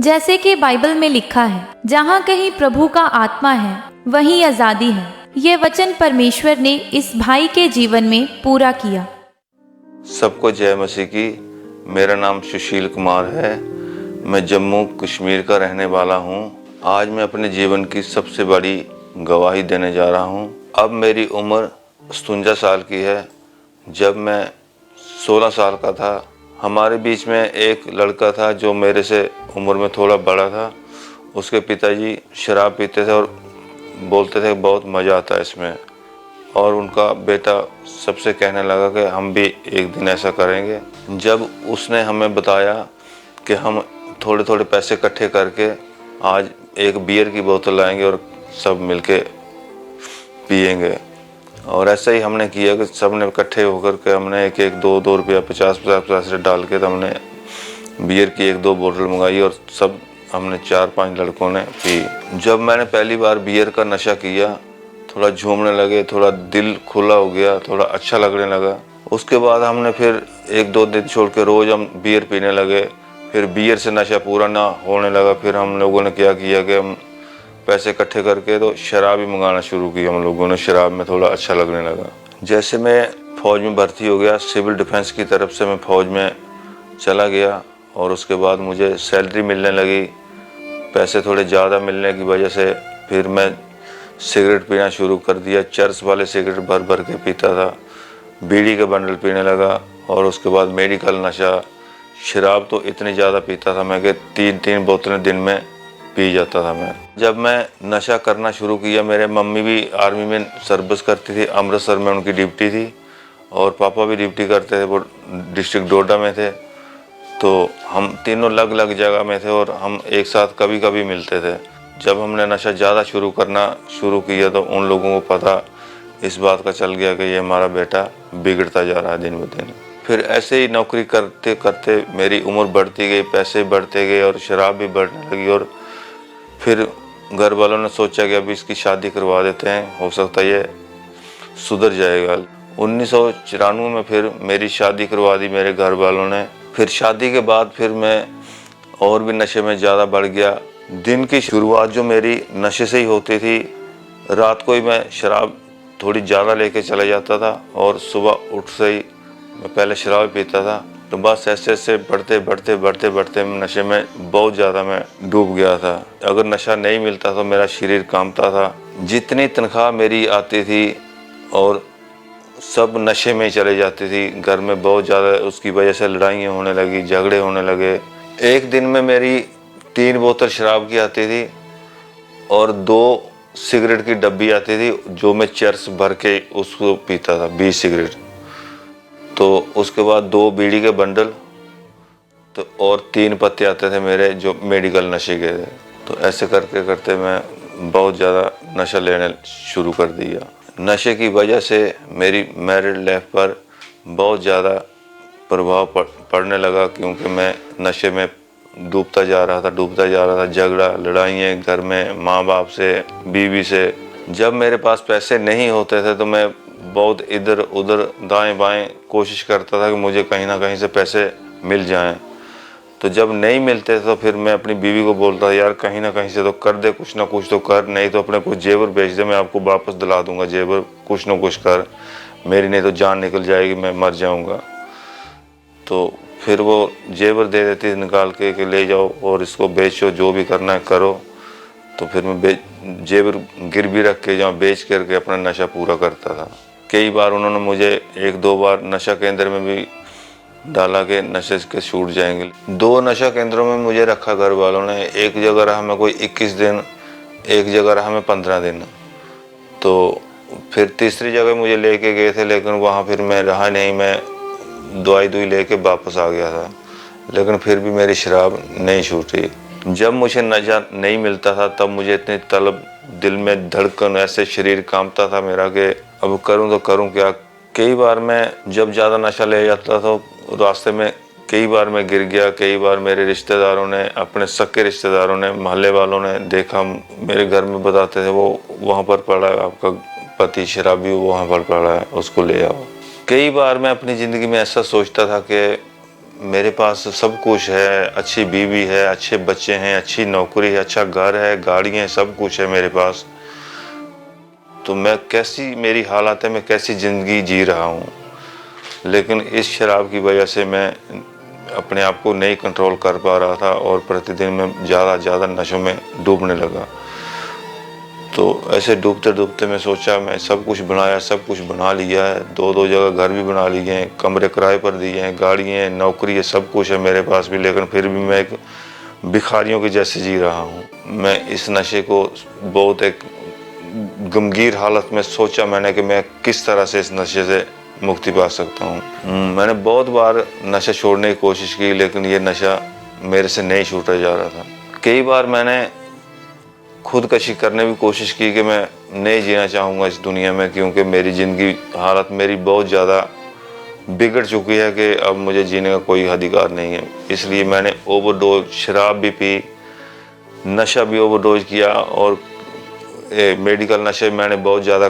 जैसे कि बाइबल में लिखा है, जहाँ कहीं प्रभु का आत्मा है वहीं आजादी है। ये वचन परमेश्वर ने इस भाई के जीवन में पूरा किया। सबको जय मसीह की। मेरा नाम सुशील कुमार है। मैं जम्मू कश्मीर का रहने वाला हूँ। आज मैं अपने जीवन की सबसे बड़ी गवाही देने जा रहा हूँ। अब मेरी उम्र 57 साल की है। जब मैं 16 साल का था, हमारे बीच में एक लड़का था जो मेरे से उम्र में थोड़ा बड़ा था। उसके पिताजी शराब पीते थे और बोलते थे बहुत मज़ा आता है इसमें, और उनका बेटा सबसे कहने लगा कि हम भी एक दिन ऐसा करेंगे। जब उसने हमें बताया कि हम थोड़े थोड़े पैसे इकट्ठे करके आज एक बियर की बोतल लाएंगे और सब मिलके पिएंगे, और ऐसा ही हमने किया कि सब ने इकट्ठे होकर के हमने एक एक दो दो रुपया 50 डाल के तो हमने बियर की एक दो बोतल मंगाई और सब हमने 4-5 लड़कों ने पी। जब मैंने पहली बार बियर का नशा किया, थोड़ा झूमने लगे, थोड़ा दिल खुला हो गया, थोड़ा अच्छा लगने लगा। उसके बाद हमने फिर 1-2 दिन छोड़ के रोज़ हम बियर पीने लगे। फिर बियर से नशा पूरा ना होने लगा, फिर हम लोगों ने क्या किया कि हम पैसे इकट्ठे करके तो शराब ही मंगाना शुरू की। हम लोगों ने शराब में थोड़ा अच्छा लगने लगा। जैसे मैं फ़ौज में भर्ती हो गया, सिविल डिफेंस की तरफ से मैं फ़ौज में चला गया, और उसके बाद मुझे सैलरी मिलने लगी। पैसे थोड़े ज़्यादा मिलने की वजह से फिर मैं सिगरेट पीना शुरू कर दिया। चर्च वाले सिगरेट भर भर के पीता था, बीड़ी के बंडल पीने लगा, और उसके बाद मेडिकल नशा। शराब तो इतनी ज़्यादा पीता था मैं कि 3-3 बोतलें दिन में पी जाता था मैं। जब मैं नशा करना शुरू किया, मेरे मम्मी भी आर्मी में सर्विस करती थी, अमृतसर में उनकी ड्यूटी थी, और पापा भी ड्यूटी करते थे, वो डिस्ट्रिक्ट डोडा में थे। तो हम तीनों अलग अलग जगह में थे और हम एक साथ कभी कभी मिलते थे। जब हमने नशा ज़्यादा करना शुरू किया तो उन लोगों को पता इस बात का चल गया कि ये हमारा बेटा बिगड़ता जा रहा है दिन ब दिन। फिर ऐसे ही नौकरी करते करते मेरी उम्र बढ़ती गई, पैसे बढ़ते गए और शराब भी बढ़ने लगी। और फिर घर वालों ने सोचा कि अभी इसकी शादी करवा देते हैं, हो सकता है ये सुधर जाएगा। 1994 में फिर मेरी शादी करवा दी मेरे घर वालों ने। फिर शादी के बाद फिर मैं और भी नशे में ज़्यादा बढ़ गया। दिन की शुरुआत जो मेरी नशे से ही होती थी, रात को ही मैं शराब थोड़ी ज़्यादा लेके चला जाता था, और सुबह उठ से ही मैं पहले शराब पीता था। तो बस ऐसे ऐसे बढ़ते बढ़ते बढ़ते बढ़ते नशे में बहुत ज़्यादा मैं डूब गया था। अगर नशा नहीं मिलता तो मेरा शरीर कांपता था। जितनी तनख्वाह मेरी आती थी और सब नशे में चले जाती थी। घर में बहुत ज़्यादा उसकी वजह से लड़ाइयाँ होने लगी, झगड़े होने लगे। एक दिन में मेरी 3 बोतल शराब की आती थी और 2 सिगरेट की डब्बी आती थी, जो मैं चर्च भर के उसको पीता था, 20 सिगरेट। तो उसके बाद 2 बीड़ी के बंडल, तो और 3 पत्ते आते थे मेरे जो मेडिकल नशे के थे। तो ऐसे करते करते मैं बहुत ज़्यादा नशा लेने शुरू कर दिया। नशे की वजह से मेरी मैरिड लाइफ पर बहुत ज़्यादा प्रभाव पड़ने लगा, क्योंकि मैं नशे में डूबता जा रहा था। झगड़ा, लड़ाइयाँ घर में, माँ बाप से, बीवी से। जब मेरे पास पैसे नहीं होते थे तो मैं बहुत इधर उधर दाएं बाएं कोशिश करता था कि मुझे कहीं ना कहीं से पैसे मिल जाएं। तो जब नहीं मिलते तो फिर मैं अपनी बीवी को बोलता, यार कहीं ना कहीं से तो कर दे, कुछ ना कुछ तो कर, नहीं तो अपने कुछ जेवर बेच दे, मैं आपको वापस दिला दूंगा जेवर, कुछ ना कुछ कर, मेरी नहीं तो जान निकल जाएगी, मैं मर जाऊंगा। तो फिर वो जेवर दे देती निकाल के कि ले जाओ और इसको बेचो, जो भी करना है करो। तो फिर मैं जेवर गिरवी रख के जहाँ बेच करके अपना नशा पूरा करता था। कई बार उन्होंने मुझे 1-2 बार नशा केंद्र में भी डाला के नशे के छूट जाएंगे। 2 नशा केंद्रों में मुझे रखा घर वालों ने। एक जगह रहा मैं कोई 21 दिन, एक जगह रहा मैं 15 दिन। तो फिर तीसरी जगह मुझे लेके गए थे, लेकिन वहाँ फिर मैं रहा नहीं, मैं दवाई लेके वापस आ गया था। लेकिन फिर भी मेरी शराब नहीं छूटी। जब मुझे नशा नहीं मिलता था तब मुझे इतनी तलब, दिल में धड़कन, ऐसे शरीर कांपता था मेरा कि अब करूं तो करूं क्या। कई बार मैं जब ज़्यादा नशा ले जाता था तो रास्ते में कई बार मैं गिर गया। कई बार मेरे रिश्तेदारों ने, अपने सगे रिश्तेदारों ने, मोहल्ले वालों ने देखा, मेरे घर में बताते थे वो वहाँ पर पड़ा है, आपका पति शराबी वहाँ पर पड़ा है, उसको ले आओ। कई बार मैं अपनी ज़िंदगी में ऐसा सोचता था कि मेरे पास सब कुछ है, अच्छी बीवी है, अच्छे बच्चे हैं, अच्छी नौकरी है, अच्छा घर है, गाड़ी है, सब कुछ है मेरे पास। तो मैं कैसी मेरी हालत है, मैं कैसी ज़िंदगी जी रहा हूँ। लेकिन इस शराब की वजह से मैं अपने आप को नहीं कंट्रोल कर पा रहा था और प्रतिदिन मैं ज़्यादा नशों में डूबने लगा। तो ऐसे डूबते डूबते मैं सोचा, मैं सब कुछ बनाया, सब कुछ बना लिया है, दो जगह घर भी बना लिए हैं, कमरे किराए पर दिए हैं, गाड़ी है, नौकरी है, सब कुछ है मेरे पास भी, लेकिन फिर भी मैं एक भिखारियों की जैसे जी रहा हूँ। मैं इस नशे को बहुत एक गंभीर हालत में सोचा मैंने कि मैं किस तरह से इस नशे से मुक्ति पा सकता हूँ। मैंने बहुत बार नशा छोड़ने की कोशिश की, लेकिन ये नशा मेरे से नहीं छूटा जा रहा था। कई बार मैंने खुदकशी करने की कोशिश की कि मैं नहीं जीना चाहूँगा इस दुनिया में, क्योंकि मेरी ज़िंदगी हालत मेरी बहुत ज़्यादा बिगड़ चुकी है कि अब मुझे जीने का कोई अधिकार नहीं है। इसलिए मैंने ओवरडोज, शराब भी पी, नशा भी ओवरडोज किया और मेडिकल नशे मैंने बहुत ज़्यादा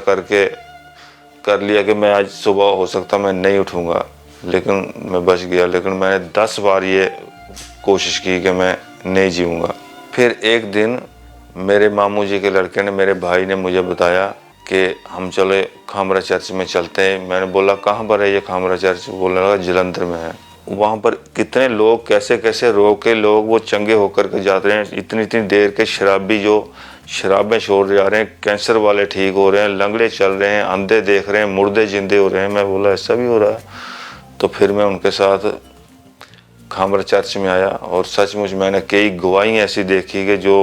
कर लिया कि मैं आज सुबह हो सकता मैं नहीं उठूँगा, लेकिन मैं बच गया। लेकिन मैंने 10 बार ये कोशिश की कि मैं नहीं जीऊँगा। फिर एक दिन मेरे मामू जी के लड़के ने, मेरे भाई ने मुझे बताया कि हम चले खामरा चर्च में चलते हैं। मैंने बोला कहाँ पर है ये खामरा चर्च? बोलने लगा जलंधर में है। वहाँ पर कितने लोग, कैसे कैसे रोग के लोग वो चंगे होकर के जाते हैं। इतनी देर के शराबी जो शराबें छोड़ जा रहे हैं, कैंसर वाले ठीक हो रहे हैं, लंगड़े चल रहे हैं, अंधे देख रहे हैं, मुर्दे जिंदे हो रहे हैं। मैं बोला ऐसा भी हो रहा है? तो फिर मैं उनके साथ खामरा चर्च में आया और सचमुच मैंने कई गवाही ऐसी देखी कि जो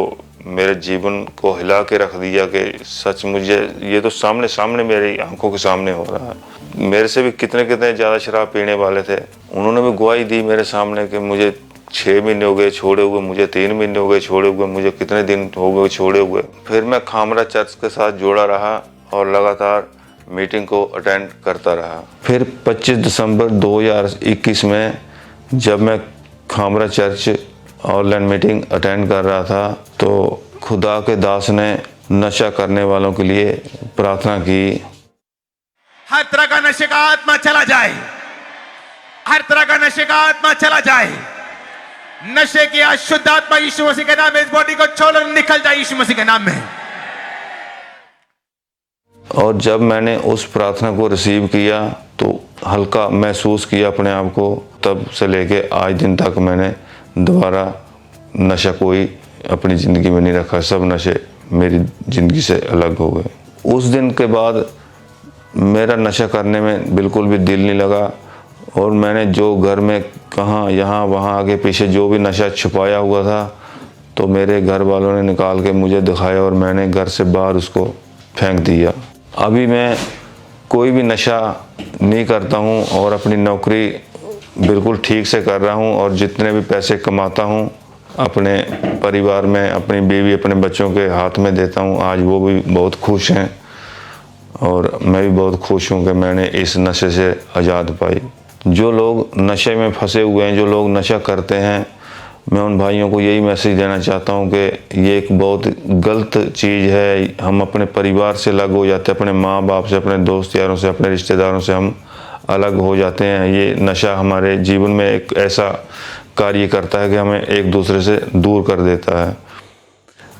मेरे जीवन को हिला के रख दिया कि सच मुझे ये तो सामने मेरी आंखों के सामने हो रहा है। मेरे से भी कितने ज़्यादा शराब पीने वाले थे, उन्होंने भी गवाही दी मेरे सामने कि मुझे 6 महीने हो गए छोड़े हुए, मुझे 3 महीने हो गए छोड़े हुए, मुझे कितने दिन हो गए छोड़े हुए। फिर मैं खामरा चर्च के साथ जुड़ा रहा और लगातार मीटिंग को अटेंड करता रहा। फिर 25 दिसंबर 2021 में जब मैं Khamra church online meeting attend कर रहा था तो खुदा के दास ने नशा करने वालों के लिए प्रार्थना की। हर तरह का नशे का आत्मा चला जाए, हर तरह का नशे का आत्मा चला जाए। नशे की अशुद्ध आत्मा यीशु मसीह के नाम में इस बॉडी को छोड़ निकल जाए यीशु मसीह के नाम में। और जब मैंने उस प्रार्थना को रिसीव किया तो हल्का महसूस किया अपने आप को। तब से लेके आज दिन तक मैंने दोबारा नशा कोई अपनी ज़िंदगी में नहीं रखा। सब नशे मेरी ज़िंदगी से अलग हो गए। उस दिन के बाद मेरा नशा करने में बिल्कुल भी दिल नहीं लगा और मैंने जो घर में कहाँ यहाँ वहाँ आगे पीछे जो भी नशा छुपाया हुआ था तो मेरे घर वालों ने निकाल के मुझे दिखाया और मैंने घर से बाहर उसको फेंक दिया। अभी मैं कोई भी नशा नहीं करता हूँ और अपनी नौकरी बिल्कुल ठीक से कर रहा हूँ और जितने भी पैसे कमाता हूँ अपने परिवार में, अपनी बीवी, अपने बच्चों के हाथ में देता हूँ। आज वो भी बहुत खुश हैं और मैं भी बहुत खुश हूँ कि मैंने इस नशे से आज़ाद पाई। जो लोग नशे में फंसे हुए हैं, जो लोग नशा करते हैं, मैं उन भाइयों को यही मैसेज देना चाहता हूँ कि ये एक बहुत गलत चीज़ है। हम अपने परिवार से अलग हो जाते हैं, अपने माँ बाप से, अपने दोस्त यारों से, अपने रिश्तेदारों से हम अलग हो जाते हैं। ये नशा हमारे जीवन में एक ऐसा कार्य करता है कि हमें एक दूसरे से दूर कर देता है।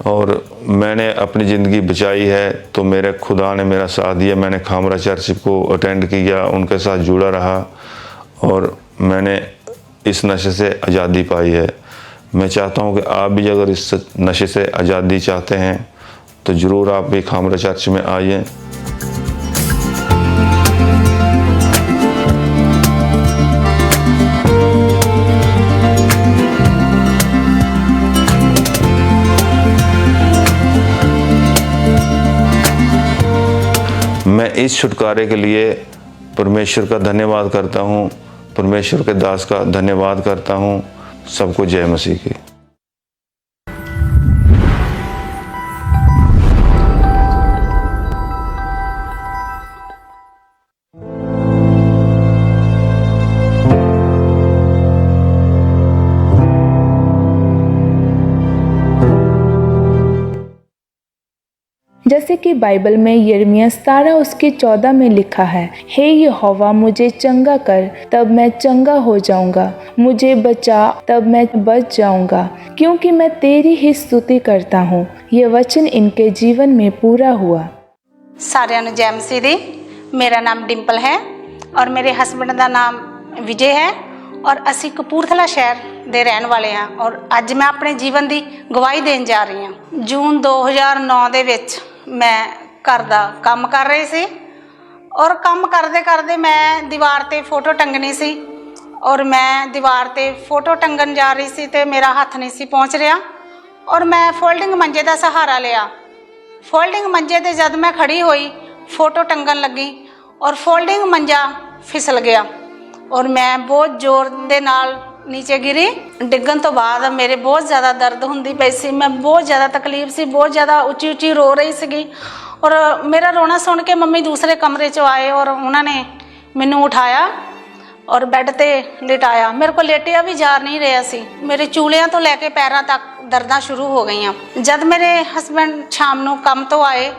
और मैंने अपनी ज़िंदगी बचाई है तो मेरे खुदा ने मेरा साथ दिया। मैंने खामरा चर्च को अटेंड किया, उनके साथ जुड़ा रहा और मैंने इस नशे से आज़ादी पाई है। मैं चाहता हूँ कि आप भी अगर इस नशे से आज़ादी चाहते हैं तो ज़रूर आप भी खामरा चर्च में आइए। मैं इस छुटकारे के लिए परमेश्वर का धन्यवाद करता हूँ, परमेश्वर के दास का धन्यवाद करता हूँ। सबको जय मसीह की। जैसे जैसे कि बाइबल में यिर्मयाह 17:14 में लिखा है, हे यहोवा मुझे चंगा कर तब मैं चंगा हो जाऊंगा, मुझे बचा तब मैं बच जाऊंगा, क्योंकि मैं तेरी ही स्तुति करता हूँ। ये वचन इनके जीवन में पूरा हुआ। सारिਆਂ ਨੂੰ जय मसीह दी। मेरा नाम डिंपल है और मेरे हस्बैंड का नाम विजय है और असी कपूरथला शहर ਦੇ ਰਹਿਣ ਵਾਲੇ ਹਾਂ और ਅੱਜ मैं अपने जीवन की गवाही देन जा रही ਹਾਂ। जून 2009 ਦੇ ਵਿੱਚ मैं घर ਦਾ ਕੰਮ कर रही सी और ਕੰਮ ਕਰਦੇ ਕਰਦੇ मैं दीवार ਤੇ फोटो टंगनी सी और मैं दीवार ਤੇ फोटो टंगन जा रही सी ਤੇ मेरा हथ नहीं सी पहुँच रहा और मैं फोल्डिंग मंजे का सहारा लिया। फोल्डिंग मंजे ते जब मैं खड़ी हुई फोटो टंगन लगी और फोल्डिंग मंजा फिसल गया और मैं बहुत जोर दे नाल नीचे गिरी। डिगन तो बाद मेरे बहुत ज़्यादा दर्द होंदी पई सी, मैं बहुत ज़्यादा तकलीफ सी, बहुत ज़्यादा उच्ची उच्ची रो रही सी और मेरा रोना सुन के मम्मी दूसरे कमरे चो आए और उन्होंने मैनू उठाया और बैड ते लिटाया। मेरे को लेटिया भी जा नहीं रहा सी, मेरे चूलियां तो लैके पैरों तक दर्दां शुरू हो गई। जब मेरे हसबैंड शाम नू काम तो आए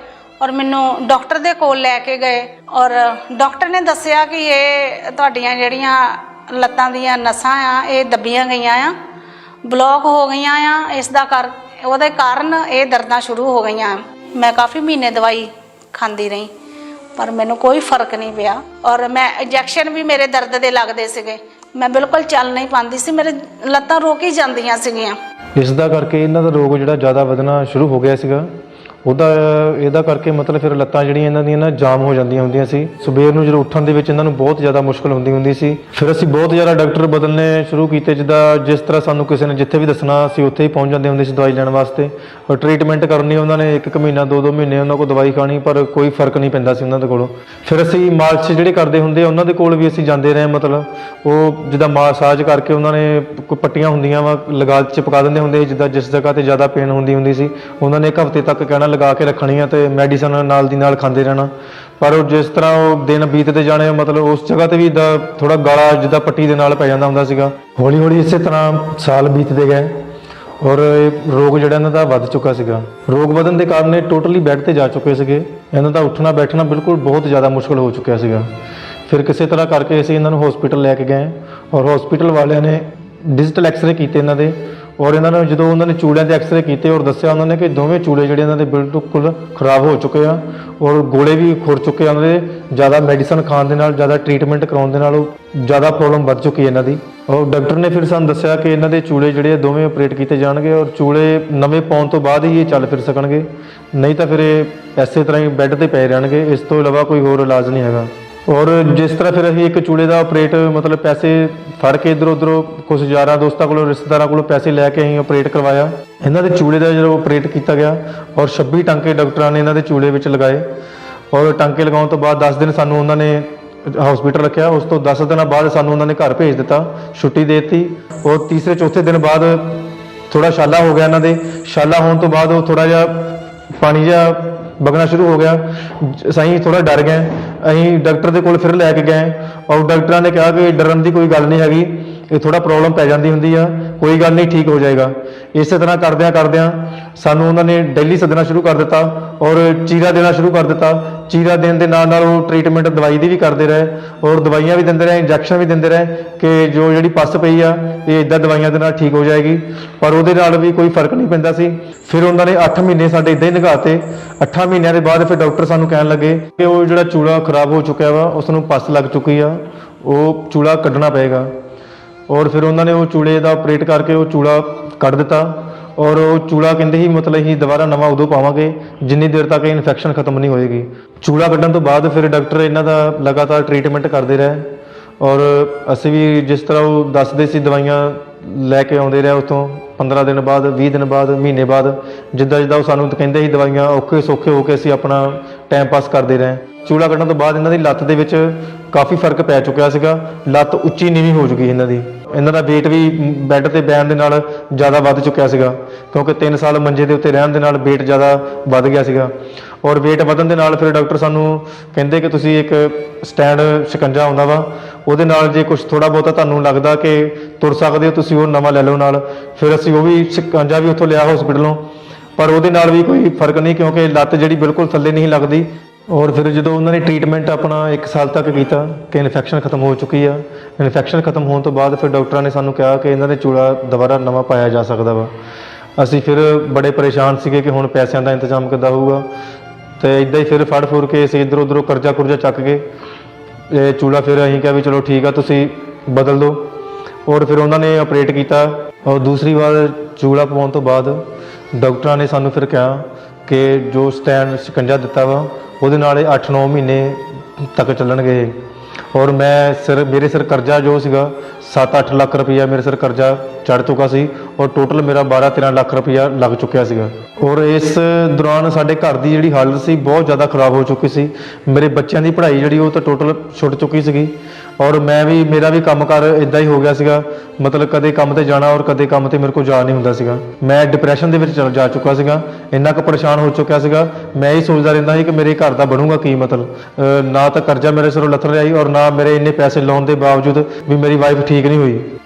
और मैनू डॉक्टर दे कोल लैके गए और डॉक्टर ने दस्सिया कि ये तुहाडियां जिहड़ियां लत्तां दियां नसां आ ये दबियां गईयां आ, ब्लॉक हो गईयां आ, इसदा कर ਉਹਦੇ ਕਾਰਨ ਇਹ ਦਰਦਾਂ ਸ਼ੁਰੂ ਹੋ ਗਈਆਂ। मैं काफ़ी महीने दवाई खांदी रही पर मैनू कोई फर्क नहीं पिया और मैं इंजैक्शन भी मेरे दर्द दे लगदे सीगे, मैं बिल्कुल चल नहीं पाती सी, मेरे लत्तां रुक ही जांदियां सीगीਆਂ। ਇਸ ਦਾ ਕਰਕੇ ਇਹਨਾਂ ਦਾ ਰੋਗ ਜਿਹੜਾ ਜ਼ਿਆਦਾ ਵਧਣਾ ਸ਼ੁਰੂ ਹੋ ਗਿਆ ਸੀਗਾ। ਇਹਦਾ ਕਰਕੇ ਮਤਲਬ ਫਿਰ ਲੱਤਾਂ ਜਿਹੜੀਆਂ ਇਹਨਾਂ ਦੀਆਂ ਨਾ ਜਾਮ ਹੋ ਜਾਂਦੀਆਂ ਹੁੰਦੀਆਂ ਸੀ। ਸਵੇਰ ਨੂੰ ਜਦੋਂ ਉੱਠਣ ਦੇ ਵਿੱਚ ਇਹਨਾਂ ਨੂੰ ਬਹੁਤ ਜ਼ਿਆਦਾ ਮੁਸ਼ਕਲ ਹੁੰਦੀ ਸੀ। ਫਿਰ ਅਸੀਂ ਬਹੁਤ ਜ਼ਿਆਦਾ ਡਾਕਟਰ ਬਦਲਨੇ ਸ਼ੁਰੂ ਕੀਤੇ, ਜਿਸ ਤਰ੍ਹਾਂ ਸਾਨੂੰ ਕਿਸੇ ਨੇ ਜਿੱਥੇ ਵੀ ਦੱਸਣਾ ਅਸੀਂ ਉੱਥੇ ਹੀ ਪਹੁੰਚ ਜਾਂਦੇ ਹੁੰਦੇ ਸੀ ਦਵਾਈ ਲੈਣ ਵਾਸਤੇ ਔਰ ਟ੍ਰੀਟਮੈਂਟ ਕਰਨੀ। ਉਹਨਾਂ ਨੇ 1 ਮਹੀਨਾ 2 ਮਹੀਨੇ ਉਹਨਾਂ ਕੋਲ ਦਵਾਈ ਖਾਣੀ ਪਰ ਕੋਈ ਫਰਕ ਨਹੀਂ ਪੈਂਦਾ ਸੀ ਉਹਨਾਂ ਦੇ ਕੋਲੋਂ। ਫਿਰ ਅਸੀਂ ਮਾਲਸ਼ ਜਿਹੜੇ ਕਰਦੇ ਹੁੰਦੇ ਉਹਨਾਂ ਦੇ ਕੋਲ ਵੀ ਅਸੀਂ ਜਾਂਦੇ ਰਹੇ, ਮਤਲਬ ਉਹ ਜਿੱਦਾਂ ਮਸਾਜ ਕਰਕੇ ਉਹਨਾਂ ਨੇ ਕੋਈ ਪੱਟੀਆਂ ਹੁੰਦੀਆਂ ਵਾ ਲਗਾ ਚਿਪਕਾ ਦਿੰਦੇ ਹੁੰਦੇ, ਜਿੱਦਾਂ ਜਿਸ ਜਗ੍ਹਾ ਤੇ ਜ਼ਿਆਦਾ ਪੇਨ ਹੁੰਦੀ ਸੀ ਉਹਨਾਂ ਨੇ 1 ਹਫ਼ਤੇ ਤੱਕ ਕਹਿਣਾ ਲਗਾ ਕੇ ਰੱਖਣੀ ਆ ਤੇ ਮੈਡੀਸਨ ਨਾਲ ਦੀ ਨਾਲ ਖਾਂਦੇ ਰਹਿਣਾ। ਪਰ ਉਹ ਜਿਸ ਤਰ੍ਹਾਂ ਉਹ ਦਿਨ ਬੀਤਦੇ ਜਾਣੇ ਮਤਲਬ ਉਸ ਜਗ੍ਹਾ ਤੇ ਵੀ ਇੱਦਾਂ ਥੋੜਾ ਗਾਲਾ ਜਿੱਦਾਂ ਪੱਟੀ ਦੇ ਨਾਲ ਪੈ ਜਾਂਦਾ ਹੁੰਦਾ ਸੀਗਾ। ਹੌਲੀ ਹੌਲੀ ਇਸੇ ਤਰ੍ਹਾਂ ਸਾਲ ਬੀਤਦੇ ਗਏ ਔਰ ਇਹ ਰੋਗ ਜਿਹੜਾ ਇਹਨਾਂ ਦਾ ਵੱਧ ਚੁੱਕਾ ਸੀਗਾ। ਰੋਗ ਵਧਣ ਦੇ ਕਾਰਨ ਇਹ ਟੋਟਲੀ ਬੈੱਡ ਤੇ ਜਾ ਚੁੱਕੇ ਸੀਗੇ। ਇਹਨਾਂ ਦਾ ਉੱਠਣਾ ਬੈਠਣਾ ਬਿਲਕੁਲ ਬਹੁਤ ਜ਼ਿਆਦਾ ਮੁਸ਼ਕਲ ਹੋ ਚੁੱਕਿਆ ਸੀਗਾ। ਫਿਰ ਕਿਸੇ ਤਰ੍ਹਾਂ ਕਰਕੇ ਅਸੀਂ ਇਹਨਾਂ ਨੂੰ ਹਸਪੀਟਲ ਲੈ ਕੇ ਗਏ ਔਰ ਹਸਪੀਟਲ ਵਾਲਿਆਂ ਨੇ ਡਿਜੀਟਲ ਐਕਸਰੇ ਕੀਤੇ ਇਹਨਾਂ ਦੇ ਔਰ ਇਹਨਾਂ ਨੂੰ ਜਦੋਂ ਉਹਨਾਂ ਨੇ ਚੂੜਿਆਂ ਦੇ ਐਕਸਰੇ ਕੀਤੇ ਔਰ ਦੱਸਿਆ ਉਹਨਾਂ ਨੇ ਕਿ ਦੋਵੇਂ ਚੂੜੇ ਜਿਹੜੇ ਇਹਨਾਂ ਦੇ ਬਿਲਕੁਲ ਖਰਾਬ ਹੋ ਚੁੱਕੇ ਆ ਔਰ ਗੋਲੇ ਵੀ ਖੁਰ ਚੁੱਕੇ ਆ ਉਹਨਾਂ ਦੇ। ਜ਼ਿਆਦਾ ਮੈਡੀਸਨ ਖਾਣ ਦੇ ਨਾਲ, ਜ਼ਿਆਦਾ ਟ੍ਰੀਟਮੈਂਟ ਕਰਾਉਣ ਦੇ ਨਾਲ ਉਹ ਜ਼ਿਆਦਾ ਪ੍ਰੋਬਲਮ ਵੱਧ ਚੁੱਕੀ ਹੈ ਇਹਨਾਂ ਦੀ। ਔਰ ਡਾਕਟਰ ਨੇ ਫਿਰ ਸਾਨੂੰ ਦੱਸਿਆ ਕਿ ਇਹਨਾਂ ਦੇ ਚੂੜੇ ਜਿਹੜੇ ਆ ਦੋਵੇਂ ਆਪਰੇਟ ਕੀਤੇ ਜਾਣਗੇ ਔਰ ਚੂੜੇ ਨਵੇਂ ਪਾਉਣ ਤੋਂ ਬਾਅਦ ਹੀ ਇਹ ਚੱਲ ਫਿਰ ਸਕਣਗੇ, ਨਹੀਂ ਤਾਂ ਫਿਰ ਇਹ ਇਸੇ ਤਰ੍ਹਾਂ ਹੀ ਬੈੱਡ ਤੇ ਪਏ ਰਹਿਣਗੇ। ਇਸ ਤੋਂ ਇਲਾਵਾ ਕੋਈ ਹੋਰ ਇਲਾਜ ਨਹੀਂ ਹੈਗਾ। ਔਰ ਜਿਸ ਤਰ੍ਹਾਂ ਫਿਰ ਅਸੀਂ ਇੱਕ ਚੂੜੇ ਦਾ ਆਪਰੇਟ ਮਤਲਬ ਪੈਸੇ ਫੜ ਕੇ ਇੱਧਰੋਂ ਉੱਧਰੋਂ ਕੁਝ ਯਾਰਾਂ ਦੋਸਤਾਂ ਕੋਲੋਂ ਰਿਸ਼ਤੇਦਾਰਾਂ ਕੋਲੋਂ ਪੈਸੇ ਲੈ ਕੇ ਅਸੀਂ ਆਪਰੇਟ ਕਰਵਾਇਆ। ਇਹਨਾਂ ਦੇ ਚੂੜੇ ਦਾ ਜਦੋਂ ਆਪਰੇਟ ਕੀਤਾ ਗਿਆ ਔਰ 26 ਟਾਂਕੇ ਡਾਕਟਰਾਂ ਨੇ ਇਹਨਾਂ ਦੇ ਚੂੜੇ ਵਿੱਚ ਲਗਾਏ ਔਰ ਟਾਂਕੇ ਲਗਾਉਣ ਤੋਂ ਬਾਅਦ 10 ਦਿਨ ਸਾਨੂੰ ਉਹਨਾਂ ਨੇ ਹਸਪੀਟਲ ਰੱਖਿਆ। ਉਸ ਤੋਂ 10 ਦਿਨਾਂ ਬਾਅਦ ਸਾਨੂੰ ਉਹਨਾਂ ਨੇ ਘਰ ਭੇਜ ਦਿੱਤਾ, ਛੁੱਟੀ ਦੇ ਦਿੱਤੀ। ਔਰ ਤੀਸਰੇ ਚੌਥੇ ਦਿਨ ਬਾਅਦ ਥੋੜਾ ਛਾਲਾ ਹੋ ਗਿਆ ਇਹਨਾਂ ਦੇ। ਛਾਲਾ ਹੋਣ ਤੋਂ ਬਾਅਦ ਉਹ ਥੋੜਾ ਜਿਹਾ ਪਾਣੀ ਜਿਹਾ ਵਗਣਾ ਸ਼ੁਰੂ ਹੋ ਗਿਆ। ਅਸੀਂ ਥੋੜਾ ਡਰ ਗਏ, ਅਸੀਂ ਡਾਕਟਰ ਦੇ ਕੋਲ ਫਿਰ ਲੈ ਕੇ ਗਏ ਔਰ ਡਾਕਟਰਾਂ ਨੇ ਕਿਹਾ ਕਿ ਡਰਨ ਦੀ ਕੋਈ ਗੱਲ ਨਹੀਂ ਹੈਗੀ, ਇਹ ਥੋੜਾ ਪ੍ਰੋਬਲਮ ਪੈ ਜਾਂਦੀ ਹੁੰਦੀ ਆ, ਕੋਈ ਗੱਲ ਨਹੀਂ, ਠੀਕ ਹੋ ਜਾਏਗਾ। ਇਸੇ ਤਰ੍ਹਾਂ ਕਰਦਿਆਂ ਸਾਨੂੰ ਉਹਨਾਂ ਨੇ ਡੇਲੀ ਸੱਦਣਾ ਸ਼ੁਰੂ ਕਰ ਦਿੱਤਾ ਔਰ ਚੀਰਾ ਦੇਣਾ ਸ਼ੁਰੂ ਕਰ ਦਿੱਤਾ। ਚੀਰਾ ਦੇਣ ਦੇ ਨਾਲ ਉਹ ਟ੍ਰੀਟਮੈਂਟ ਦਵਾਈ ਦੀ ਵੀ ਕਰਦੇ ਰਹੇ ਔਰ ਦਵਾਈਆਂ ਵੀ ਦਿੰਦੇ ਰਹੇ, ਇੰਜੈਕਸ਼ਨ ਵੀ ਦਿੰਦੇ ਰਹੇ ਕਿ ਜੋ ਜਿਹੜੀ ਪੱਸ ਪਈ ਆ ਇਹ ਇੱਦਾਂ ਦਵਾਈਆਂ ਦੇ ਨਾਲ ਠੀਕ ਹੋ ਜਾਏਗੀ, ਪਰ ਉਹਦੇ ਨਾਲ ਵੀ ਕੋਈ ਫਰਕ ਨਹੀਂ ਪੈਂਦਾ ਸੀ। ਫਿਰ ਉਹਨਾਂ ਨੇ 8 ਮਹੀਨੇ ਸਾਡੇ ਇੱਦਾਂ ਹੀ ਨਿਗਾਹਤੇ। 8 ਮਹੀਨਿਆਂ ਦੇ ਬਾਅਦ ਫਿਰ ਡਾਕਟਰ ਸਾਨੂੰ ਕਹਿਣ ਲੱਗੇ ਕਿ ਉਹ ਜਿਹੜਾ ਚੂੜਾ ਖਰਾਬ ਹੋ ਚੁੱਕਿਆ ਵਾ ਉਸ ਨੂੰ ਪੱਸ ਲੱਗ ਚੁੱਕੀ ਆ, ਉਹ ਚੂੜਾ ਕੱਢਣਾ ਪਏਗਾ। ਔਰ ਫਿਰ ਉਹਨਾਂ ਨੇ ਉਹ ਚੂੜੇ ਦਾ ਆਪਰੇਟ ਕਰਕੇ ਉਹ ਚੂੜਾ ਕੱਢ ਦਿੱਤਾ ਔਰ ਉਹ ਚੂੜਾ ਕਹਿੰਦੇ ਹੀ ਮਤਲਬ ਅਸੀਂ ਦੁਬਾਰਾ ਨਵਾਂ ਉਦੋਂ ਪਾਵਾਂਗੇ ਜਿੰਨੀ ਦੇਰ ਤੱਕ ਇਹ ਇਨਫੈਕਸ਼ਨ ਖਤਮ ਨਹੀਂ ਹੋਏਗੀ। ਚੂੜਾ ਕੱਢਣ ਤੋਂ ਬਾਅਦ ਫਿਰ ਡਾਕਟਰ ਇਹਨਾਂ ਦਾ ਲਗਾਤਾਰ ਟ੍ਰੀਟਮੈਂਟ ਕਰਦੇ ਰਹੇ ਔਰ ਅਸੀਂ ਵੀ ਜਿਸ ਤਰ੍ਹਾਂ ਉਹ ਦੱਸਦੇ ਸੀ ਦਵਾਈਆਂ ਲੈ ਕੇ ਆਉਂਦੇ ਰਹੇ। ਉੱਥੋਂ 15 ਦਿਨ ਬਾਅਦ, 20 ਦਿਨ ਬਾਅਦ, ਮਹੀਨੇ ਬਾਅਦ ਜਿੱਦਾਂ ਉਹ ਸਾਨੂੰ ਕਹਿੰਦੇ ਸੀ ਦਵਾਈਆਂ ਔਖੇ ਸੌਖੇ ਹੋ ਕੇ ਅਸੀਂ ਆਪਣਾ ਟਾਈਮ ਪਾਸ ਕਰਦੇ ਰਹੇ। ਚੂੜਾ ਕੱਢਣ ਤੋਂ ਬਾਅਦ ਇਹਨਾਂ ਦੀ ਲੱਤ ਦੇ ਵਿੱਚ ਕਾਫੀ ਫਰਕ ਪੈ ਚੁੱਕਿਆ ਸੀਗਾ। ਲੱਤ ਉੱਚੀ ਨੀਵੀਂ ਹੋ ਚੁੱਕੀ ਇਹਨਾਂ ਦੀ। ਇਹਨਾਂ ਦਾ weight ਵੀ ਬੈੱਡ ਤੇ ਬੈਣ ਦੇ ਨਾਲ ਜ਼ਿਆਦਾ ਵੱਧ ਚੁੱਕਿਆ ਸੀਗਾ ਕਿਉਂਕਿ 3 ਸਾਲ ਮੰਜੇ ਦੇ ਉੱਤੇ ਰਹਿਣ ਦੇ ਨਾਲ weight ਜ਼ਿਆਦਾ ਵੱਧ ਗਿਆ ਸੀਗਾ ਔਰ weight ਵਧਣ ਦੇ ਨਾਲ ਫਿਰ ਡਾਕਟਰ ਸਾਨੂੰ ਕਹਿੰਦੇ ਕਿ ਤੁਸੀਂ ਇੱਕ ਸਟੈਂਡ ਸ਼ਿਕੰਜਾ ਆਉਂਦਾ ਵਾ, ਉਹਦੇ ਨਾਲ ਜੇ ਕੁਝ ਥੋੜਾ ਬਹੁਤਾ ਤੁਹਾਨੂੰ ਲੱਗਦਾ ਕਿ ਤੁਰ ਸਕਦੇ ਹੋ ਤੁਸੀਂ ਉਹ ਨਵਾਂ ਲੈ ਲਓ ਨਾਲ। ਫਿਰ ਅਸੀਂ ਉਹ ਵੀ ਸ਼ਿਕੰਜਾ ਵੀ ਉੱਥੋਂ ਲਿਆ ਹਸਪੀਟਲੋਂ ਪਰ ਉਹਦੇ ਨਾਲ ਵੀ ਕੋਈ ਫਰਕ ਨਹੀਂ, ਕਿਉਂਕਿ ਲੱਤ ਜਿਹੜੀ ਬਿਲਕੁਲ ਥੱਲੇ ਨਹੀਂ ਲੱਗਦੀ। ਔਰ ਫਿਰ ਜਦੋਂ ਉਹਨਾਂ ਨੇ ਟ੍ਰੀਟਮੈਂਟ ਆਪਣਾ 1 ਸਾਲ ਤੱਕ ਕੀਤਾ ਕਿ ਇਨਫੈਕਸ਼ਨ ਖਤਮ ਹੋ ਚੁੱਕੀ ਆ। ਇਨਫੈਕਸ਼ਨ ਖਤਮ ਹੋਣ ਤੋਂ ਬਾਅਦ ਫਿਰ ਡਾਕਟਰਾਂ ਨੇ ਸਾਨੂੰ ਕਿਹਾ ਕਿ ਇਹਨਾਂ ਦੇ ਚੂਲਾ ਦੁਬਾਰਾ ਨਵਾਂ ਪਾਇਆ ਜਾ ਸਕਦਾ ਵਾ। ਅਸੀਂ ਫਿਰ ਬੜੇ ਪਰੇਸ਼ਾਨ ਸੀਗੇ ਕਿ ਹੁਣ ਪੈਸਿਆਂ ਦਾ ਇੰਤਜ਼ਾਮ ਕਿੱਦਾਂ ਹੋਊਗਾ, ਤੇ ਇਦਾਂ ਹੀ ਫਿਰ ਫੜ ਫੁੜ ਕੇ ਅਸੀਂ ਇੱਧਰ ਉੱਧਰੋਂ ਕਰਜ਼ਾ ਕੁਰਜ਼ਾ ਚੱਕ ਕੇ ਇਹ ਚੂਲਾ ਫਿਰ ਅਸੀਂ ਕਿਹਾ ਵੀ ਚਲੋ ਠੀਕ ਆ, ਤੁਸੀਂ ਬਦਲ ਦਿਓ। ਔਰ ਫਿਰ ਉਹਨਾਂ ਨੇ ਆਪਰੇਟ ਕੀਤਾ। ਔਰ ਦੂਸਰੀ ਵਾਰ ਚੂਲਾ ਪਵਾਉਣ ਤੋਂ ਬਾਅਦ ਡਾਕਟਰਾਂ ਨੇ ਸਾਨੂੰ ਫਿਰ ਕਿਹਾ ਕਿ ਜੋ ਸਟੈਂਡ ਸ਼ਿਕੰਜਾ ਦਿੱਤਾ ਵਾ ਉਹਦੇ ਨਾਲ 8-9 ਮਹੀਨੇ ਤੱਕ ਚੱਲਣਗੇ। ਔਰ ਮੇਰੇ ਸਿਰ ਕਰਜ਼ਾ ਜੋ ਸੀਗਾ 7-8 ਲੱਖ ਰੁਪਈਆ ਮੇਰੇ ਸਿਰ ਕਰਜ਼ਾ ਚੜ੍ਹ ਚੁੱਕਾ ਸੀ, ਔਰ ਟੋਟਲ ਮੇਰਾ 12-13 ਲੱਖ ਰੁਪਈਆ ਲੱਗ ਚੁੱਕਿਆ ਸੀਗਾ। ਔਰ ਇਸ ਦੌਰਾਨ ਸਾਡੇ ਘਰ ਦੀ ਜਿਹੜੀ ਹਾਲਤ ਸੀ ਬਹੁਤ ਜ਼ਿਆਦਾ ਖਰਾਬ ਹੋ ਚੁੱਕੀ ਸੀ। ਮੇਰੇ ਬੱਚਿਆਂ ਦੀ ਪੜ੍ਹਾਈ ਜਿਹੜੀ ਉਹ ਤਾਂ ਟੋਟਲ ਛੁੱਟ ਚੁੱਕੀ ਸੀਗੀ। ਔਰ ਮੇਰਾ ਵੀ ਕੰਮਕਾਰ ਇਦਾਂ ਹੀ ਹੋ ਗਿਆ ਸੀਗਾ, ਮਤਲਬ ਕਦੇ ਕੰਮ ਤੇ ਜਾਣਾ ਔਰ ਕਦੇ ਕੰਮ ਤੇ ਮੇਰੇ ਕੋਲ ਜਾ ਨਹੀਂ ਹੁੰਦਾ ਸੀਗਾ। ਮੈਂ ਡਿਪਰੈਸ਼ਨ ਦੇ ਵਿੱਚ ਜਾ ਚੁੱਕਾ ਸੀਗਾ, ਇੰਨਾ ਕੁ ਪਰੇਸ਼ਾਨ ਹੋ ਚੁੱਕਿਆ ਸੀਗਾ। ਮੈਂ ਇਹ ਸੋਚਦਾ ਰਹਿੰਦਾ ਸੀ ਕਿ ਮੇਰੇ ਘਰ ਦਾ ਬਣੂਗਾ ਕੀ, ਮਤਲਬ ਨਾ ਤਾਂ ਕਰਜ਼ਾ ਮੇਰੇ ਸਿਰੋਂ ਲੱਥ ਰਿਹਾ ਸੀ ਔਰ ਨਾ ਮੇਰੇ ਇੰਨੇ ਪੈਸੇ ਲਾਉਣ ਦੇ ਬਾਵਜੂਦ ਵੀ ਮੇਰੀ ਵਾਈਫ ਠੀਕ ਨਹੀਂ ਹੋਈ।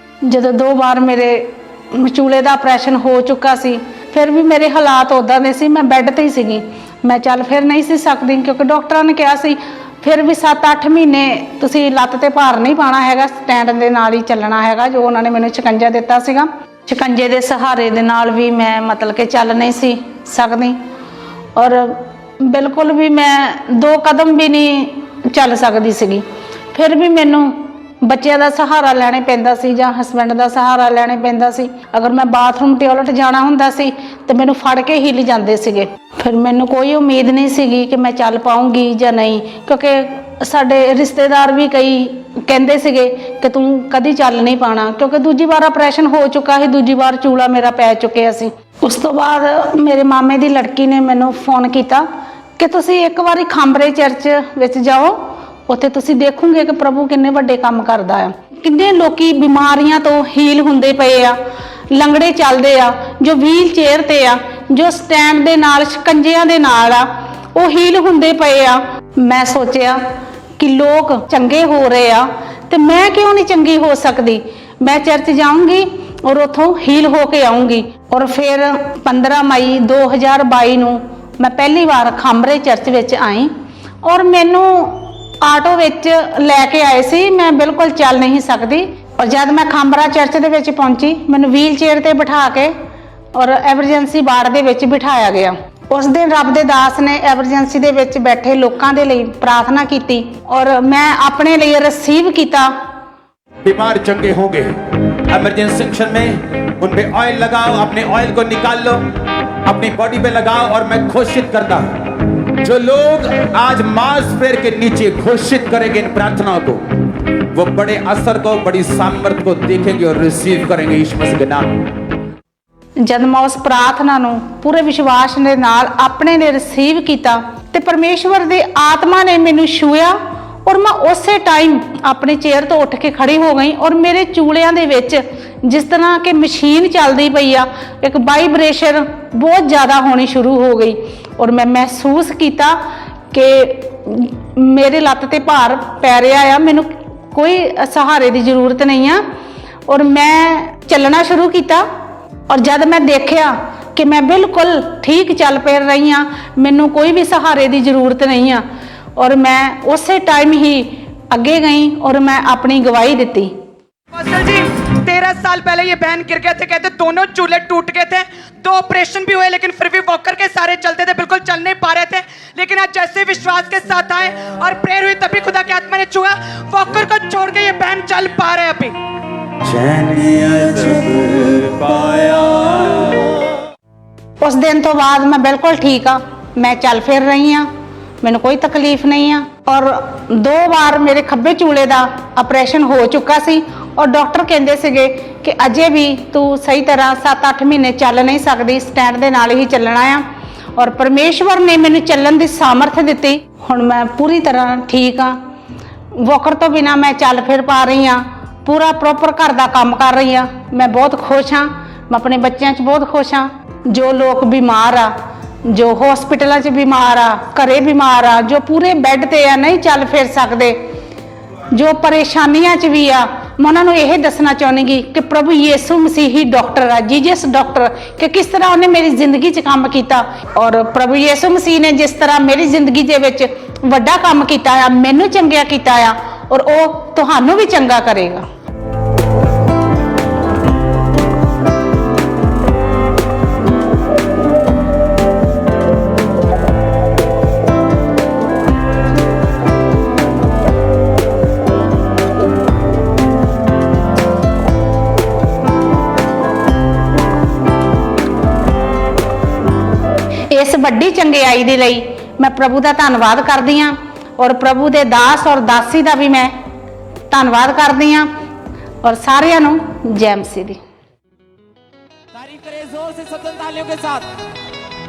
ਜਦੋਂ 2 ਵਾਰ ਮੇਰੇ ਚੂਲੇ ਦਾ ਆਪਰੇਸ਼ਨ ਹੋ ਚੁੱਕਾ ਸੀ, ਫਿਰ ਵੀ ਮੇਰੇ ਹਾਲਾਤ ਉੱਦਾਂ ਦੇ ਸੀ, ਮੈਂ ਬੈੱਡ ਤੇ ਹੀ ਸੀਗੀ। ਮੈਂ ਚੱਲ ਫਿਰ ਨਹੀਂ ਸੀ ਸਕਦੀ, ਕਿਉਂਕਿ ਡਾਕਟਰਾਂ ਨੇ ਕਿਹਾ ਸੀ ਫਿਰ ਵੀ 7-8 ਮਹੀਨੇ ਤੁਸੀਂ ਲੱਤ ਤੇ ਭਾਰ ਨਹੀਂ ਪਾਉਣਾ ਹੈਗਾ, ਸਟੈਂਡ ਦੇ ਨਾਲ ਹੀ ਚੱਲਣਾ ਹੈਗਾ। ਜੋ ਉਹਨਾਂ ਨੇ ਮੈਨੂੰ ਸ਼ਿਕੰਜਾ ਦਿੱਤਾ ਸੀਗਾ, ਸ਼ਿਕੰਜੇ ਦੇ ਸਹਾਰੇ ਦੇ ਨਾਲ ਵੀ ਮੈਂ ਮਤਲਬ ਕਿ ਚੱਲ ਨਹੀਂ ਸੀ ਸਕਦੀ, ਔਰ ਬਿਲਕੁਲ ਵੀ ਮੈਂ 2 ਕਦਮ ਵੀ ਨਹੀਂ ਚੱਲ ਸਕਦੀ ਸੀਗੀ। ਫਿਰ ਵੀ ਮੈਨੂੰ ਬੱਚਿਆਂ ਦਾ ਸਹਾਰਾ ਲੈਣਾ ਪੈਂਦਾ ਸੀ ਜਾਂ ਹਸਬੈਂਡ ਦਾ ਸਹਾਰਾ ਲੈਣਾ ਪੈਂਦਾ ਸੀ। ਅਗਰ ਮੈਂ ਬਾਥਰੂਮ ਟਾਇਲਟ ਜਾਣਾ ਹੁੰਦਾ ਸੀ ਤੇ ਮੈਨੂੰ ਫੜ ਕੇ ਹੀ ਲੈ ਜਾਂਦੇ ਸੀਗੇ। ਫਿਰ ਮੈਨੂੰ ਕੋਈ ਉਮੀਦ ਨਹੀਂ ਸੀਗੀ ਕਿ ਮੈਂ ਚੱਲ ਪਾਉਂਗੀ ਜਾਂ ਨਹੀਂ, ਕਿਉਂਕਿ ਸਾਡੇ ਰਿਸ਼ਤੇਦਾਰ ਵੀ ਕਈ ਕਹਿੰਦੇ ਸੀਗੇ ਕਿ ਤੂੰ ਕਦੀ ਚੱਲ ਨਹੀਂ ਪਾਣਾ, ਕਿਉਂਕਿ ਦੂਜੀ ਵਾਰ ਆਪਰੇਸ਼ਨ ਹੋ ਚੁੱਕਾ ਸੀ, ਦੂਜੀ ਵਾਰ ਚੂਲਾ ਮੇਰਾ ਪੈ ਚੁੱਕਿਆ ਸੀ। ਉਸ ਤੋਂ ਬਾਅਦ ਮੇਰੇ ਮਾਮੇ ਦੀ ਲੜਕੀ ਨੇ ਮੈਨੂੰ ਫੋਨ ਕੀਤਾ ਕਿ ਤੁਸੀਂ ਇੱਕ ਵਾਰੀ ਖਾਂਬਰੇ ਚਰਚ ਵਿੱਚ ਜਾਓ, ਉੱਥੇ ਤੁਸੀਂ ਦੇਖੋਗੇ ਕਿ ਪ੍ਰਭੂ ਕਿੰਨੇ ਵੱਡੇ ਕੰਮ ਕਰਦਾ ਆ। ਕਿੰਨੇ ਲੋਕੀ ਬਿਮਾਰੀਆਂ ਤੋਂ ਹੀਲ ਹੁੰਦੇ ਪਏ ਆ, ਲੰਗੜੇ ਚੱਲਦੇ ਆ, ਜੋ ਵੀਲ ਚੇਅਰ ਤੇ ਆ, ਜੋ ਸਟੈਂਡ ਦੇ ਨਾਲ ਸ਼ਿਕੰਜਿਆਂ ਦੇ ਨਾਲ ਆ, ਉਹ ਹੀਲ ਹੁੰਦੇ ਪਏ ਆ। ਮੈਂ ਸੋਚਿਆ ਕਿ ਲੋਕ ਚੰਗੇ ਹੋ ਰਹੇ ਆ ਤੇ ਮੈਂ ਕਿਉਂ ਨਹੀਂ ਚੰਗੀ ਹੋ ਸਕਦੀ। ਮੈਂ ਚਰਚ ਜਾਊਂਗੀ ਔਰ ਉੱਥੋਂ ਹੀਲ ਹੋ ਕੇ ਆਊਂਗੀ। ਔਰ ਫਿਰ 15 ਮਈ 2022 ਨੂੰ ਮੈਂ ਪਹਿਲੀ ਵਾਰ ਖਾਂਬਰੇ ਚਰਚ ਵਿੱਚ ਆਈ, ਔਰ ਮੈਨੂੰ ਆਟੋ ਵਿੱਚ ਲੈ ਕੇ ਆਏ ਸੀ। ਮੈਂ ਬਿਲਕੁਲ ਚੱਲ ਨਹੀਂ ਸਕਦੀ, ਔਰ ਜਦ ਮੈਂ ਖਾਂਬਰਾ ਚਰਚ ਦੇ ਵਿੱਚ ਪਹੁੰਚੀ, ਮੈਨੂੰ ਵੀਲ ਚੇਅਰ ਤੇ ਬਿਠਾ ਕੇ ਔਰ ਐਮਰਜੈਂਸੀ ਵਾਰਡ ਦੇ ਵਿੱਚ ਬਿਠਾਇਆ ਗਿਆ। ਉਸ ਦਿਨ ਰੱਬ ਦੇ ਦਾਸ ਨੇ ਐਮਰਜੈਂਸੀ ਦੇ ਵਿੱਚ ਬੈਠੇ ਲੋਕਾਂ ਦੇ ਲਈ ਪ੍ਰਾਰਥਨਾ ਕੀਤੀ, ਔਰ मैं अपने लिए रिसीव किया। बीमार चंगे होंगे। इमरजेंसी सेक्शन में उन पे ऑयल लगाओ, अपने ऑयल को निकाल लो, अपनी बॉडी पे लगाओ। और मैं घोषित करता हूं, जो लोग आज मांस फेर के नीचे घोषित करेंगे इन प्रार्थनाओं को, वो बड़े असर को, बड़ी सामर्थ को देखेंगे और रिसीव करेंगे यीशु मसीह के नाम। जब मैं उस प्रार्थना ਨੂੰ ਪੂਰੇ ਵਿਸ਼ਵਾਸ ਦੇ ਨਾਲ ਆਪਣੇ ਲਈ ਰਿਸੀਵ ਕੀਤਾ ਤੇ ਪਰਮੇਸ਼ਵਰ ਦੀ ਆਤਮਾ ਨੇ ਮੈਨੂੰ ਛੂਇਆ, ਔਰ ਮੈਂ ਉਸੇ ਟਾਈਮ ਆਪਣੀ ਚੇਅਰ ਤੋਂ ਉੱਠ ਕੇ ਖੜੀ ਹੋ ਗਈ। ਔਰ ਮੇਰੇ ਚੂਲਿਆਂ ਦੇ ਵਿੱਚ ਜਿਸ ਤਰ੍ਹਾਂ ਕਿ ਮਸ਼ੀਨ ਚੱਲਦੀ ਪਈ ਆ, ਇੱਕ ਵਾਈਬ੍ਰੇਸ਼ਨ ਬਹੁਤ ਜ਼ਿਆਦਾ ਹੋਣੀ ਸ਼ੁਰੂ ਹੋ ਗਈ। ਔਰ ਮੈਂ ਮਹਿਸੂਸ ਕੀਤਾ ਕਿ ਮੇਰੇ ਲੱਤ ਤੇ ਭਾਰ ਪੈ ਰਿਹਾ ਆ, ਮੈਨੂੰ ਕੋਈ ਸਹਾਰੇ ਦੀ ਜ਼ਰੂਰਤ ਨਹੀਂ ਆ। ਔਰ ਮੈਂ ਚੱਲਣਾ ਸ਼ੁਰੂ ਕੀਤਾ, ਔਰ ਜਦ ਮੈਂ ਦੇਖਿਆ ਕਿ ਮੈਂ ਬਿਲਕੁਲ ਠੀਕ ਚੱਲ ਪੈ ਰਹੀ ਹਾਂ, ਮੈਨੂੰ ਕੋਈ ਵੀ ਸਹਾਰੇ ਦੀ ਜ਼ਰੂਰਤ ਨਹੀਂ ਆ, ਔਰ मैं उसे टाइम ही आगे गई और मैं अपनी गवाही दी। पास्टर जी 13 साल पहले ये बहन गिर गए थे, कहते दोनों चूल्हे टूट गए थे, 2 ऑपरेशन भी हुए, लेकिन फिर भी वॉकर के सारे चलते थे, बिल्कुल चल नहीं पा रहे थे। लेकिन आज जैसे विश्वास के साथ आए और प्रेयर हुई, तभी खुदा की आत्मा ने छुआ, वॉकर को छोड़ के ये बहन चल पा रहे अभी। उस दिन तो बाद मैं बिल्कुल ठीक हाँ, मैं चल फिर रही हाँ, मैंने कोई तकलीफ नहीं है। और 2 बार मेरे खब्बे चूले का ऑपरेशन हो चुका सी, और डॉक्टर कहते सीगे कि अजे भी तू सही तरह 7-8 महीने चल नहीं सकती, स्टैंड दे नाल ही चलना आ। और परमेश्वर ने मैनू चलण की सामर्थ दी। हुण मैं पूरी तरह ठीक हाँ, वॉकर तो बिना मैं चल फिर पा रही हाँ, पूरा प्रॉपर घर का काम कर रही हाँ। मैं बहुत खुश हाँ, मैं अपने बच्चों च बहुत खुश हाँ। जो लोग बीमार आ, जो हॉस्पिटलों च बीमार आ, घरे बीमार आ, जो पूरे बैड ते आ, नहीं चल फिर सकते, जो परेशानियां च भी आ, मैं उन्होंने यह दसना चाहूँगी कि प्रभु यीशु मसीह ही डॉक्टर है, जीजस डॉक्टर, कि किस तरह उन्हें मेरी जिंदगी च काम किया और प्रभु यीशु मसीह ने जिस तरह मेरी जिंदगी दे विच वड्डा काम किया आ, मैनू चंगिया किया आ और वो तुहानू भी चंगा करेगा। इस वड्डी चंगियाई दे लई मैं प्रभु का धन्नवाद करदी हाँ और प्रभु के दास और दासी का भी मैं धन्नवाद करदी हाँ और सारिਆਂ ਨੂੰ जय मसीह दी। तारीफ करें जोर से सदन तालियों के साथ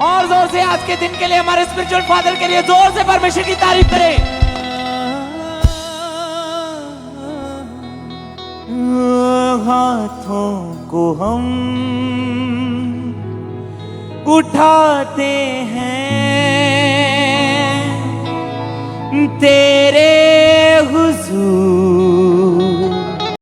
और जोर से आज के दिन के लिए हमारे स्पिरिचुअल फादर के लिए जोर से परमेश्वर की तारीफ करें। हाथों को हम उठाते हैं तेरे